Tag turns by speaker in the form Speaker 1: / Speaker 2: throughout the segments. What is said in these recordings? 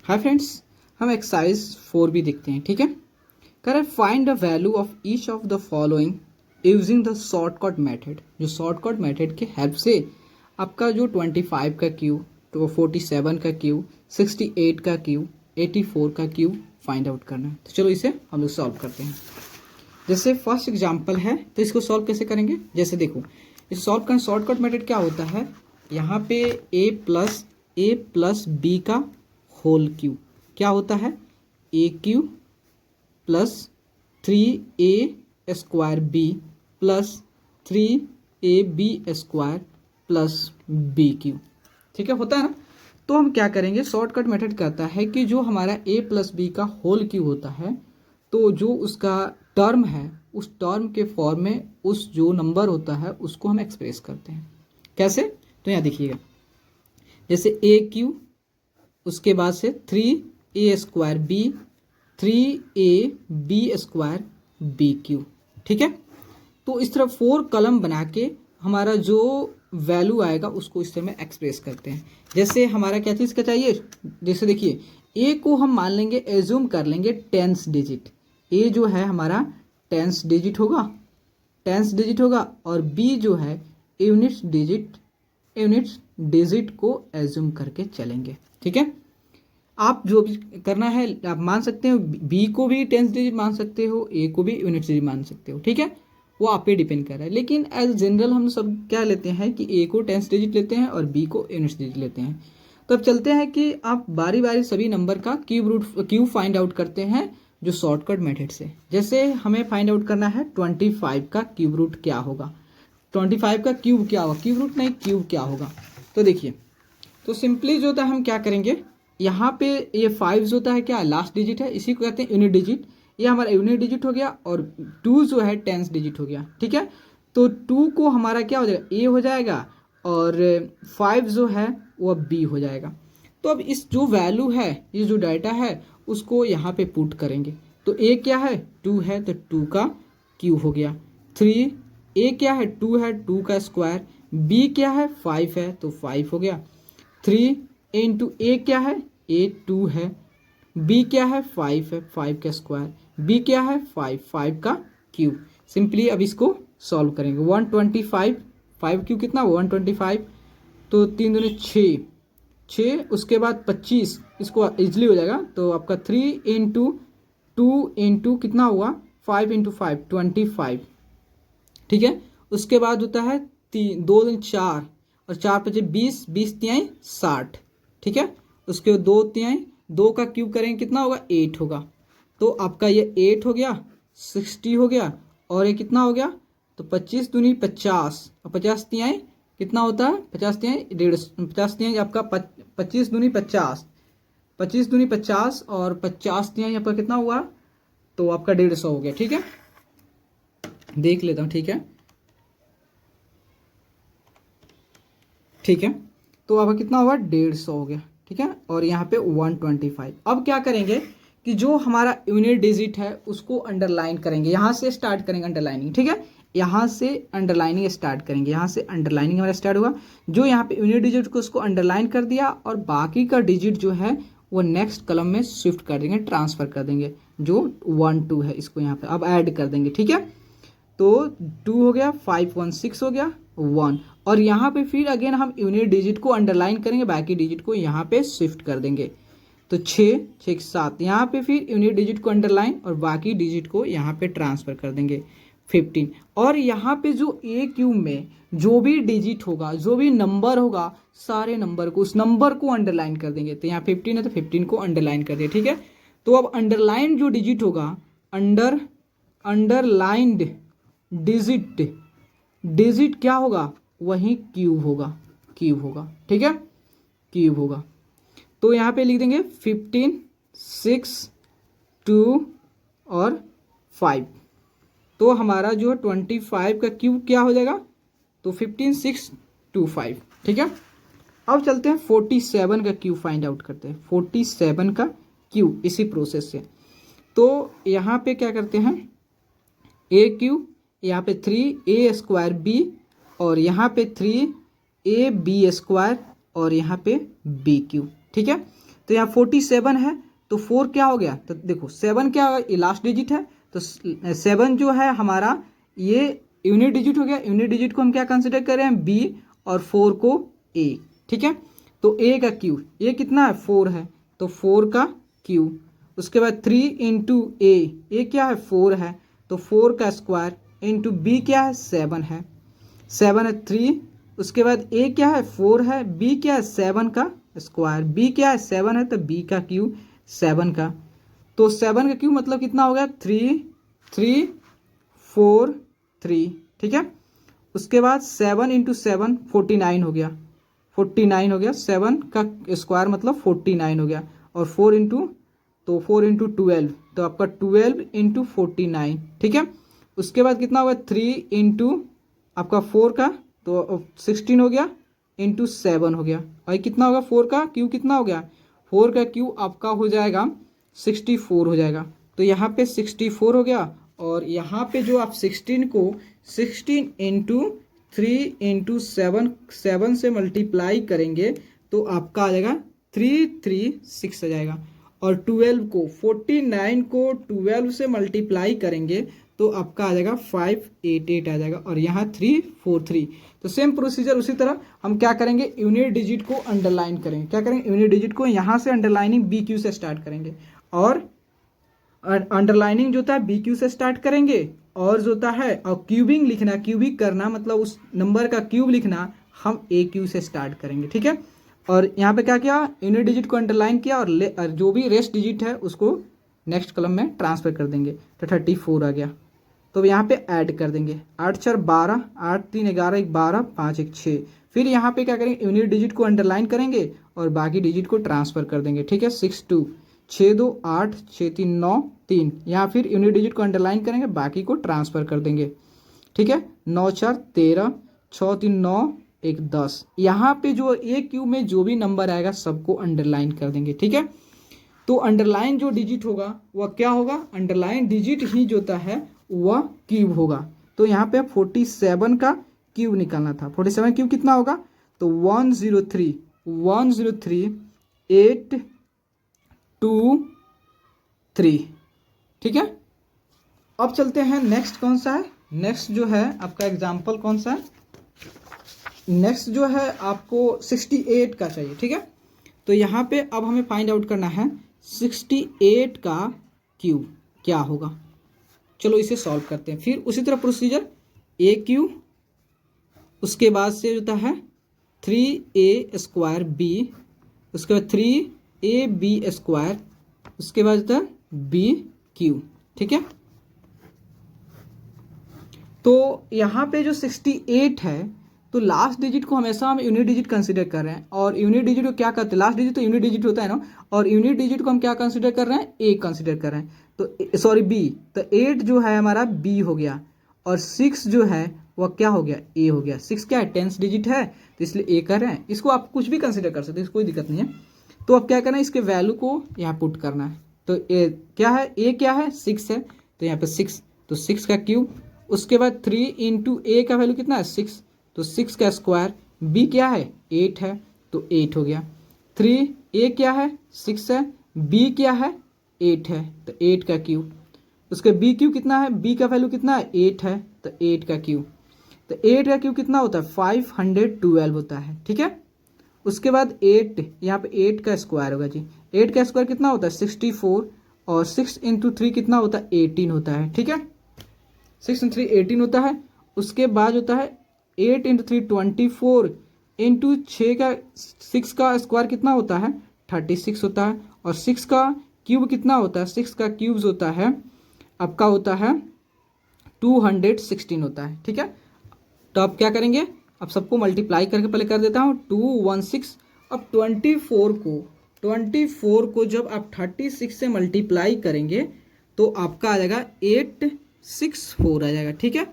Speaker 1: Hi friends, हम exercise 4 भी देखते हैं। ठीक है, कह रहा है find the value of each of the following using the shortcut method. जो शॉर्टकट मेथड के हेल्प से आपका जो 25 का क्यू, तो 47 का क्यू, 68 का क्यू, 84 का क्यू फाइंड आउट करना है। तो चलो इसे हम लोग सॉल्व करते हैं। जैसे फर्स्ट एग्जाम्पल है, तो इसको सॉल्व कैसे करेंगे। जैसे देखो, इसे सॉल्व करना शॉर्टकट मेथड क्या होता है, यहाँ पे a प्लस बी का होल क्यू क्या होता है, A cube plus 3a square B plus 3ab square plus B cube. ठीक है, होता है ना। तो हम क्या करेंगे, शॉर्टकट मेथड कहता है कि जो हमारा a प्लस बी का होल क्यू होता है, तो जो उसका टर्म है उस टर्म के फॉर्म में उस जो नंबर होता है उसको हम एक्सप्रेस करते हैं। कैसे, तो यहाँ देखिएगा, जैसे ए क्यू, उसके बाद से 3a square b, 3ab square b cube. ठीक है, तो इस तरह 4 कॉलम बना के हमारा जो वैल्यू आएगा उसको इस तरह में एक्सप्रेस करते हैं। जैसे हमारा क्या चीज़ का चाहिए, जैसे देखिए ए को हम मान लेंगे, एज्यूम कर लेंगे 10th डिजिट। ए जो है हमारा 10th डिजिट होगा और बी जो है यूनिट्स डिजिट को एज्यूम करके चलेंगे। ठीक है, आप जो भी करना है आप मान सकते हो, बी को भी 10th डिजिट मान सकते हो, ए को भी यूनिट डिजिट मान सकते हो। ठीक है, वो आप पे डिपेंड कर रहा है। लेकिन एज जनरल हम सब क्या लेते हैं कि ए को 10th डिजिट लेते हैं और बी को यूनिट डिजिट लेते हैं। तो अब चलते हैं कि आप बारी बारी सभी नंबर का क्यूब फाइंड आउट करते हैं जो शॉर्टकट मेथड से। जैसे हमें फाइंड आउट करना है 25 का क्यूब रूट क्या होगा, 25 का क्यूब क्या होगा, क्यूब रूट नहीं क्यूब क्या होगा। तो देखिए, तो सिंपली जो होता है हम क्या करेंगे, यहाँ पे ये 5 होता है क्या, लास्ट डिजिट है, इसी को कहते हैं यूनिट डिजिट। ये हमारा यूनिट डिजिट हो गया और 2 जो है 10th डिजिट हो गया। ठीक है, तो 2 को हमारा क्या हो जाएगा, ए हो जाएगा और 5 जो है वो बी हो जाएगा। तो अब इस जो वैल्यू है, ये जो डाटा है उसको यहाँ पे पुट करेंगे। तो ए क्या है, 2 है, तो 2 का क्यूब हो गया। 3 ए क्या है, 2 है, 2 का स्क्वायर। बी क्या है, 5 है, तो 5 हो गया। 3 इंटू ए क्या है, ए 2 है, बी क्या है 5 है, 5 का स्क्वायर, बी क्या है 5 का क्यूब। सिंपली अब इसको सॉल्व करेंगे। 125, 5 क्यूब कितना 125, तो 3 दूनी 6, उसके बाद 25, इसको इजली हो जाएगा। तो आपका 3 इंटू 2 इंटू कितना हुआ 5 इंटू 5 25। ठीक है, उसके बाद होता है 2 दूनी 4 और 4 पचे 20, 20 तिहाई 60। ठीक है, उसके बाद 2 तिहाई 2 का क्यूब करेंगे कितना होगा 8 होगा। तो आपका ये 8 हो गया, 60 हो गया और ये कितना हो गया, तो 25 दूनी 50 और 50 तिहाई कितना होता है, 50 तिहाई 150, 50 तिहाई आपका 25 दूनी 50, 25 दूनी 50 और 50 तिहाई आपका कितना हुआ, तो आपका 150 हो गया। ठीक है, देख लेता हूँ। ठीक है, तो आपका कितना हुआ 150 हो गया। ठीक है, और यहाँ पे 125। अब क्या करेंगे कि जो हमारा यूनिट डिजिट है उसको अंडरलाइन करेंगे, यहाँ से स्टार्ट करेंगे अंडरलाइनिंग। ठीक है, यहाँ से अंडरलाइनिंग स्टार्ट करेंगे, यहाँ से अंडरलाइनिंग हमारा स्टार्ट हुआ। जो यहाँ पे यूनिट डिजिट को उसको अंडरलाइन कर दिया और बाकी का डिजिट जो है वो नेक्स्ट कॉलम में शिफ्ट कर देंगे, ट्रांसफर कर देंगे। जो 1 2 है इसको यहाँ पे अब ऐड कर देंगे। ठीक है, तो 2 हो गया, 5 1 6 हो गया 1, और यहाँ पे फिर अगेन हम यूनिट डिजिट को अंडरलाइन करेंगे, बाकी डिजिट को यहाँ पे शिफ्ट कर देंगे। तो 6 6 7, यहाँ पे फिर यूनिट डिजिट को अंडरलाइन और बाकी डिजिट को यहाँ पे ट्रांसफर कर देंगे 15। और यहाँ पे जो ए क्यूब में जो भी डिजिट होगा, जो भी नंबर होगा, सारे नंबर को, उस नंबर को अंडरलाइन कर देंगे। तो यहाँ 15 है तो 15 को अंडरलाइन कर दिया। ठीक है, तो अब अंडरलाइन जो डिजिट होगा, अंडरलाइंड डिजिट क्या होगा, वही क्यूब होगा। ठीक है, क्यूब होगा। तो यहाँ पे लिख देंगे 15 6 2 और 5। तो हमारा जो 25 का क्यूब क्या हो जाएगा, तो 15 6 2 5। ठीक है, अब चलते हैं 47 का क्यूब फाइंड आउट करते हैं। 47 का क्यूब इसी प्रोसेस से। तो यहाँ पे क्या करते हैं, ए क्यूब, यहाँ पे 3a स्क्वायर बी और यहाँ पे 3ab स्क्वायर और यहाँ पे बी क्यूब। ठीक है, तो यहाँ 47 है, तो 4 क्या हो गया, तो देखो 7 क्या होगा, ये लास्ट डिजिट है, तो 7 जो है हमारा ये यूनिट डिजिट हो गया। यूनिट डिजिट को हम क्या कंसिडर कर रहे हैं, बी, और 4 को ए। ठीक है, तो ए का क्यू, ये कितना है 4 है, तो 4 का क्यू। उसके बाद 3 इंटू ए क्या है 4 है, तो 4 का स्क्वायर, इंटू बी क्या है 7 है, 7 है 3। उसके बाद ए क्या है 4 है, बी क्या है 7 का स्क्वायर, बी क्या है 7 है, तो बी का क्यू 7 का, तो 7 का क्यू मतलब कितना हो गया 3 3 4 3। ठीक है, उसके बाद 7 इंटू 7 49 हो गया, 49 हो गया, 7 का स्क्वायर मतलब 49 हो गया, और 4 इंटू, तो 4 इंटू 12, तो आपका 12 इंटू 49। ठीक है, उसके बाद कितना होगा 3 इंटू आपका 4 का, तो 16 हो गया, इंटू 7 हो गया, और कितना होगा 4 का क्यू कितना हो गया, 4 का क्यू आपका हो जाएगा 64 हो जाएगा। तो यहाँ पे 64 हो गया, और यहाँ पे जो आप 16 को 16 इंटू 3 इंटू 7 से मल्टीप्लाई करेंगे तो आपका आ जाएगा 336 आ जाएगा। और 12 को 49 को 12 से मल्टीप्लाई करेंगे तो आपका आ जाएगा 588 आ जाएगा, और यहाँ 343। तो सेम प्रोसीजर उसी तरह हम क्या करेंगे, यूनिट डिजिट को अंडरलाइन करेंगे। क्या करेंगे, यूनिट डिजिट को यहाँ से अंडरलाइनिंग बी क्यू से स्टार्ट करेंगे, और अंडरलाइनिंग जो होता है बी क्यू से स्टार्ट करेंगे, और जो होता है और क्यूबिंग लिखना, क्यूबिक करना मतलब उस नंबर का क्यूब लिखना हम ए क्यू से स्टार्ट करेंगे। ठीक है, और यहाँ पे क्या किया, यूनिट डिजिट को अंडरलाइन किया, और जो भी रेस्ट डिजिट है उसको नेक्स्ट कॉलम में ट्रांसफर कर देंगे, तो 34 आ गया। तो यहाँ पे ऐड कर देंगे, 8 4 12, 8 3 11, 1 12, 5 1 6। फिर यहाँ पे क्या करेंगे, यूनिट डिजिट को अंडरलाइन करेंगे और बाकी डिजिट को ट्रांसफर कर देंगे। ठीक है, 6 2, 6 2 8, 6 3 9 3, यहाँ फिर यूनिट डिजिट को अंडरलाइन करेंगे, बाकी को ट्रांसफर कर देंगे। ठीक है, 9 4 13, 6 3 9 1 10। यहाँ पे जो ए क्यू में जो भी नंबर आएगा सबको अंडरलाइन कर देंगे। ठीक है, तो अंडरलाइन जो डिजिट होगा वह क्या होगा, अंडरलाइन डिजिट ही जो होता है वह क्यूब होगा। तो यहाँ पे 47 का क्यूब निकालना था। 47 क्यूब कितना होगा, तो 103 8 2 3। ठीक है, अब चलते हैं नेक्स्ट कौन सा है, नेक्स्ट जो है आपका एग्जाम्पल कौन सा है, नेक्स्ट जो है आपको 68 का चाहिए। ठीक है, तो यहाँ पे अब हमें फाइंड आउट करना है 68 का क्यूब क्या होगा। चलो इसे सॉल्व करते हैं। फिर उसी तरह प्रोसीजर, ए क्यू, उसके बाद से होता है 3a स्क्वायर बी, उसके बाद 3ab स्क्वायर, उसके बाद होता है बी क्यू। ठीक है, तो यहाँ पे जो 68 है, तो लास्ट डिजिट को हमेशा हम यूनिट डिजिट कंसीडर कर रहे हैं, और यूनिट डिजिट को क्या करते हैं, लास्ट डिजिट तो यूनिट डिजिट होता है ना, और यूनिट डिजिट को हम क्या कंसीडर कर रहे हैं, ए कंसीडर कर रहे हैं, तो सॉरी बी, तो 8 जो है हमारा बी हो गया, और 6 जो है वह क्या हो गया, ए हो गया। 6 क्या है, 10th डिजिट है, तो इसलिए ए कर रहे हैं। इसको आप कुछ भी कंसीडर कर सकते हैं, कोई दिक्कत नहीं है। तो अब क्या करना है, इसके वैल्यू को यहाँ पुट करना है। तो ए क्या है, ए क्या है 6 है, तो यहाँ पे 6, तो 6 का क्यूब। उसके बाद 3 इंटू ए का वैल्यू कितना है 6, तो 6 का स्क्वायर, बी क्या है 8 है, तो 8 हो गया। 3 ए क्या है 6 है, बी क्या है 8 है, तो 8 का क्यूब। उसके बी क्यू कितना है, बी का वैल्यू कितना है 8 है, तो 8 का क्यूब। तो 8 का क्यूब कितना होता है 512 होता है। ठीक है, उसके बाद 8, यहाँ पे 8 का स्क्वायर होगा जी, 8 का स्क्वायर कितना होता है 64, और 6 इंटू 3 कितना होता है 18 होता है। ठीक है, 6 इंटू 3 18 होता है। उसके बाद होता है 8 इंटू 3 24, इंटू 6 का स्क्वायर कितना होता है 36 होता है, और 6 का क्यूब कितना होता है, 6 का क्यूब होता है आपका होता है 216 होता है। ठीक है, तो आप क्या करेंगे, अब सबको मल्टीप्लाई करके पहले कर देता हूँ 216। अब 24 को जब आप 36 से मल्टीप्लाई करेंगे तो आपका आ जाएगा 864 आ जाएगा। ठीक है,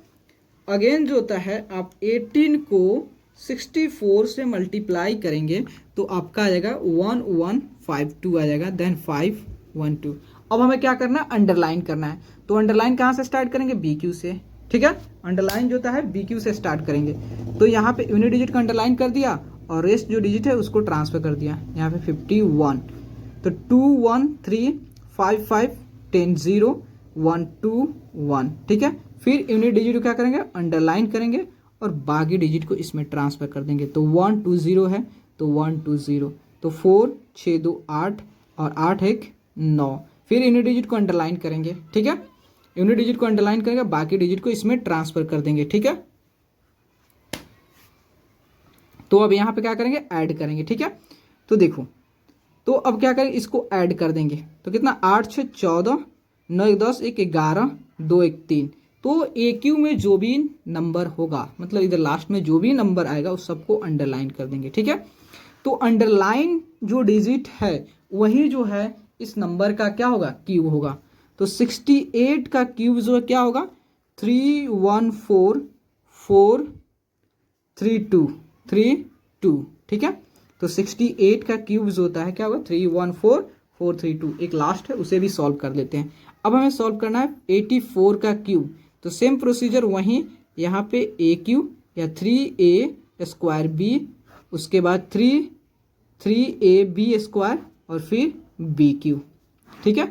Speaker 1: अगेन जो होता है आप 18 को 64 से मल्टीप्लाई करेंगे तो आपका आ जाएगा 1152 आ जाएगा, देन 512। अब हमें क्या करना है, अंडरलाइन करना है। तो अंडरलाइन कहाँ से स्टार्ट करेंगे, बी क्यू से। ठीक है, अंडरलाइन जो होता है बी क्यू से स्टार्ट करेंगे। तो यहाँ पे यूनिट डिजिट का अंडरलाइन कर दिया, और रेस्ट जो डिजिट है उसको ट्रांसफर कर दिया। यहाँ पे 51, तो 21355 10 0 1 2 1, ठीक है। फिर यूनिट डिजिट को क्या करेंगे, अंडरलाइन करेंगे और बाकी डिजिट को इसमें ट्रांसफर कर देंगे। तो 1 2 0 है तो 1 2 0, तो 4 6 2 8 और 8 1 9। फिर यूनिट डिजिट को अंडरलाइन करेंगे, ठीक है। यूनिट डिजिट को अंडरलाइन करेंगे, बाकी डिजिट को इसमें ट्रांसफर कर देंगे, ठीक है। तो अब यहाँ पे क्या करेंगे, ऐड करेंगे, ठीक है। तो देखो, तो अब क्या करेंगे, इसको ऐड कर देंगे। तो कितना, 8 6 14, 9 1 10, 1 11, 2 1 3। तो AQ में जो भी नंबर होगा, मतलब इधर लास्ट में जो भी नंबर आएगा उस सबको अंडरलाइन कर देंगे, ठीक है। तो अंडरलाइन जो डिजिट है वही जो है इस नंबर का क्या होगा, क्यूब होगा। तो 68 का क्यूब जो है क्या होगा, 314432, ठीक है। तो 68 का क्यूब जो होता है क्या होगा, 314432। एक लास्ट है, उसे भी सॉल्व कर लेते हैं। अब हमें सॉल्व करना है 84 का क्यूब। तो सेम प्रोसीजर वहीं, यहाँ पे AQ या 3A² उसके बाद 3AB² और फिर BQ, ठीक है।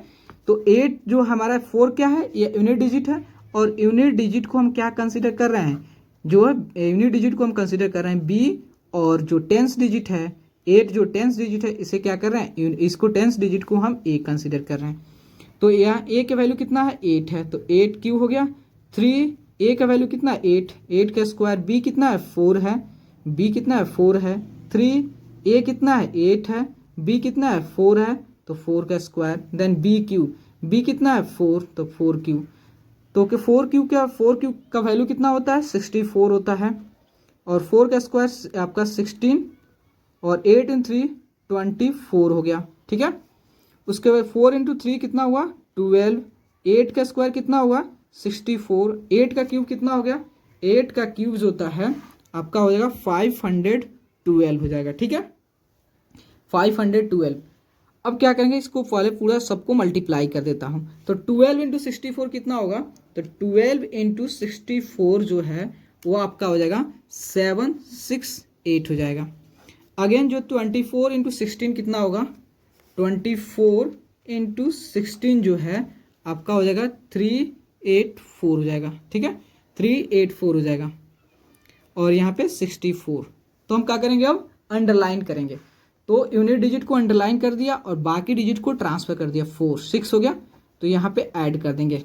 Speaker 1: तो 8 जो हमारा 4 क्या है, ये यूनिट डिजिट है और यूनिट डिजिट को हम क्या कंसीडर कर रहे हैं, जो है यूनिट डिजिट को हम कंसीडर कर रहे हैं B, और जो टेंस डिजिट है 8 जो टेंस डिजिट है इसे क्या कर रहे हैं, इसको टेंस डिजिट को हम A कंसीडर कर रहे हैं। तो यहाँ A का वैल्यू कितना है, 8 है, तो 8 क्यों हो गया, 3A का वैल्यू कितना है 8 का स्क्वायर, B कितना है 4 है, B कितना है 4 है, 3A कितना है 8 है, B कितना है 4 है, तो 4 का स्क्वायर, देन B कितना है 4, तो 4Q। तो 4Q क्या, 4Q का वैल्यू कितना होता है 64 होता है, और 4 का स्क्वायर आपका 16 और 8 × 3 24 हो गया, ठीक है। उसके बाद 4 × 3 कितना हुआ 12, 8 का स्क्वायर कितना हुआ 64, 8 का क्यूब कितना हो गया, 8 का क्यूब जो होता है आपका हो जाएगा 512 हो जाएगा, ठीक है, 512। अब क्या करेंगे, इसको पहले पूरा सबको मल्टीप्लाई कर देता हूँ। तो 12 × 64 कितना होगा, तो 12 × 64 जो है वो आपका हो जाएगा 768 हो जाएगा। अगेन जो 24 × 16 कितना होगा, 24 × 16 जो है आपका हो जाएगा 384 हो जाएगा, ठीक है, 384 हो जाएगा। और यहाँ पे 64। तो हम क्या करेंगे, अब अंडरलाइन करेंगे। तो यूनिट डिजिट को अंडरलाइन कर दिया और बाकी डिजिट को ट्रांसफर कर दिया, 4 6 हो गया। तो यहाँ पे ऐड कर देंगे।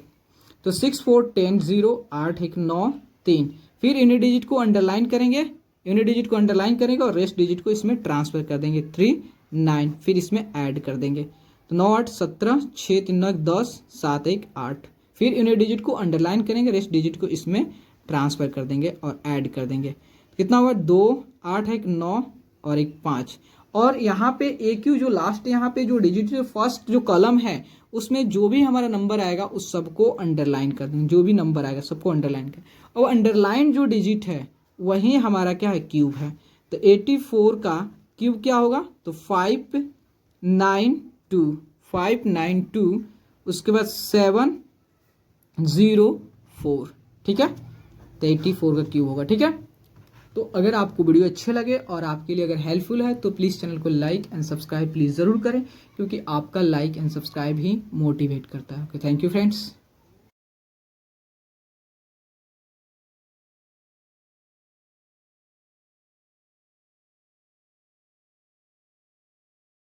Speaker 1: तो 6 4 10 0 8 1 9 3। फिर यूनिट डिजिट को अंडरलाइन करेंगे, यूनिट डिजिट को अंडरलाइन करेंगे और रेस्ट डिजिट को इसमें ट्रांसफर कर देंगे, 3 9। फिर इसमें ऐड कर देंगे। तो 9 8 17, 6 3 9 10, 7 1 8। फिर यूनिट डिजिट को अंडरलाइन करेंगे, रेस्ट डिजिट को इसमें ट्रांसफर कर देंगे और ऐड कर देंगे। कितना हुआ, 2 8 1 9 और 1 5। और यहाँ पे AQ जो लास्ट यहाँ पे जो डिजिट जो फर्स्ट जो कॉलम है उसमें जो भी हमारा नंबर आएगा उस सबको अंडरलाइन कर देंगे, जो भी नंबर आएगा सबको अंडरलाइन कर। और अंडरलाइन जो डिजिट है वही हमारा क्या है, क्यूब है। तो 84 का क्यूब क्या होगा, तो 592, उसके बाद 704, ठीक है। तो 84 का क्यूब होगा, ठीक है। तो अगर आपको वीडियो अच्छे लगे और आपके लिए अगर हेल्पफुल है तो प्लीज़ चैनल को लाइक एंड सब्सक्राइब प्लीज़ ज़रूर करें, क्योंकि आपका like and subscribe he motivate करता है। Okay, thank you friends.